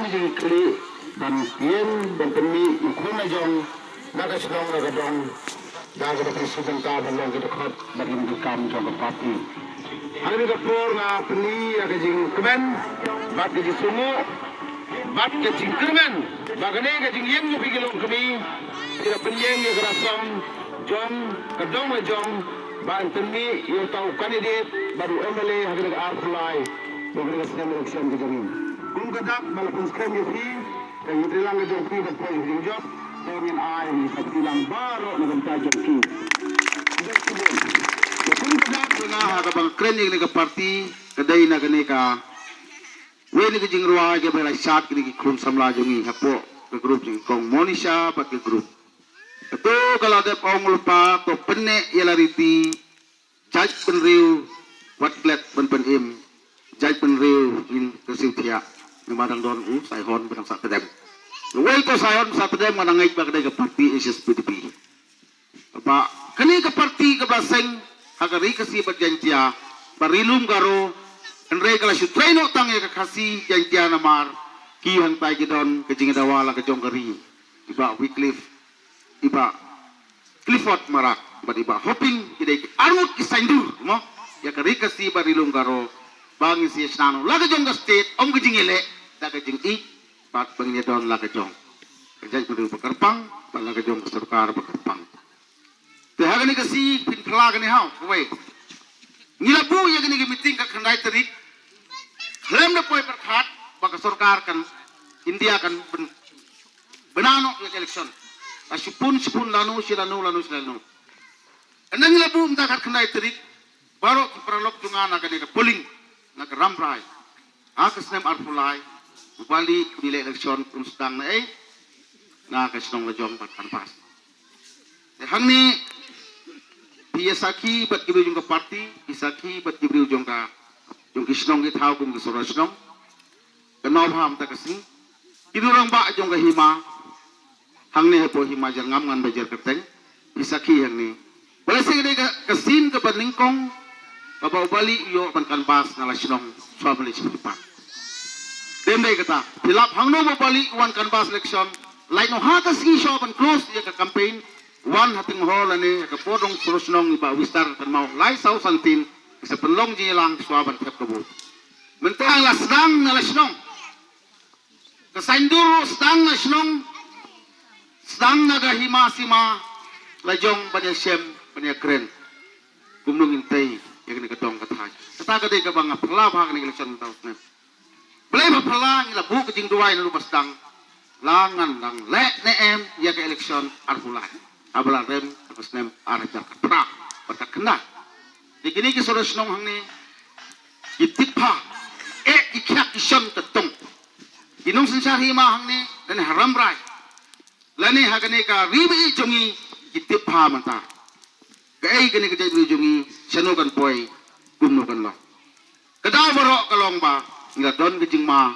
menjadi kli dan yen dan peni ikuna jong naga sedang naga dong naga dapat sedengka dan naga dekat bagi mendekam jong ke parti. Hari ini kapur na peni naga jing kemen bat ke sungu bat ke jing kermen bagane ke jing yen nyopi gelong kami tidak penyeng yang kerasam jong kedong jong ban peni yang tahu kandidat baru MLA hari ini arfulai bagi senam election ke jamin. Kung kadak malapun skram yopi kaya ilang ke jong pi dan poin hing job dengan ay sa ilang baro na ganta jong pi. Kung kadak na habang krening ni ka parti kaday na gani ka weni ke jing ruwa ke bela sat ke krum samla jongi hapo ke grup jing kong monisha pat ke grup. Ito kalau ada pong lupa to penne yalariti judge penriu watlet penpenim judge penriu in kesitia namadang don saihon benang sak kedem. Luwai ko saihon sak kedem manangay bagday ke parti SSPDP. Apa kani ke parti ke baseng hagari kasi bagjantia parilum garo enre kala sutraino tang ya kasi jantia namar ki hantai gidon ke jingdawala ke jongkari iba Wycliffe iba Clifford Marak iba hoping idai armut kisaindur mo ya kari kasi barilum garo bangi si snano laga jong state om gejingele laga jing I pat bangi don laga jong kerja kudu pekerpang laga jong keserkar pekerpang te hagani kasi pin pelaga ni hau we ngilabu ya gani meeting ka kandai terik lem na poi perkhat baka sarkar kan India kan benano ya election asipun lanu silanu enang ngilabu mta kat kandai terik baru peralok tungan akan ka polling nak ramrai akas nem arfulai bali bila election kunstang na na kasnong lajong patkan pas hangni piasaki bat gibriu jong ka parti isaki bat gibriu jong ka jong kisnong git hau kum gisorasnong kenau ham ta kasing idurang ba jong ka hima hangni hepo hima jar ngam ngan bajar keteng isaki hangni balase gede kasin ka paningkong bapak bali yo pankan pas nalasnong swabali sipa dembe kata tilap hangno bali wan kan pas election like no hata si shop and close ya ka campaign one hating hall ani ka podong surusnong iba wistar kan mau lai sau santin sa penlong jilang swaban tep kabu mentang lasdang nalasnong kasaindur stang nalasnong stang naga hima sima lajong banyak sem banyak keren kumnung intay yang ni katong katay kata kadai ka bang pala bang ni election taw snap play ba pala ila bu kajing duway na lubasdang langan lang le neem ya ka election arpulay abala rem tapos nem arja katra pagka kena digini ki sorosnong hangni itipha ikyak isyon katong inong sensahi ma hangni dan haram rai lani hagani ka ribi jongi itipha manta kai gani ka jai jongi sanukan poi gumnukan lo kada baro kalong ba ngila don gijing ma